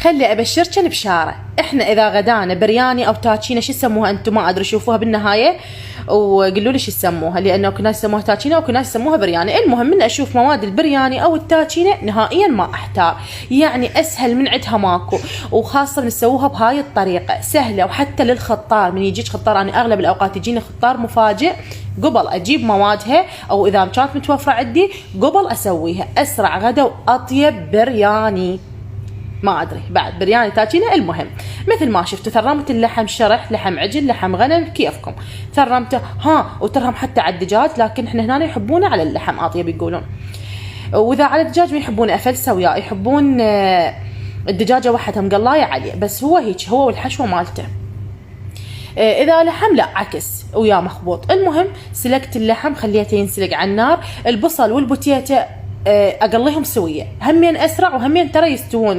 خلي ابشرك البشاره، احنا اذا غدانا برياني او تاتشينا شو يسموها انتم؟ ما ادري، شوفوها بالنهايه وقولوا لي شو يسموها، لانه كل ناس يسموها تاتشينا وكل ناس يسموها برياني. المهم من اشوف مواد البرياني او التاتشينا نهائيا ما احتار، يعني اسهل من عندها ماكو، وخاصه نسووها بهاي الطريقه سهله. وحتى للخطار من يجيك خطار، انا اغلب الاوقات يجيني خطار مفاجئ قبل اجيب موادها، او اذا كانت متوفره عندي قبل اسويها، اسرع غدا واطيب برياني. ما ادري بعد برياني تاتشينا. المهم مثل ما شفتوا ثرمت اللحم شرح، لحم عجل، لحم غنم، كيفكم ثرمته. وترهم حتى على الدجاج، لكن احنا هنا يحبونه على اللحم اطيب يقولون. واذا على الدجاج ما يحبون افلسه وياه، يحبون الدجاجه وحدها مقلايه عليه، بس هو هيك هو والحشوه مالته. اذا لحم لا عكس ويا مخبوط. المهم سلقت اللحم خليته ينسلق على النار. البصل والبوتيتا اقليهم سويه، همين اسرع وهمين ترى يستوون.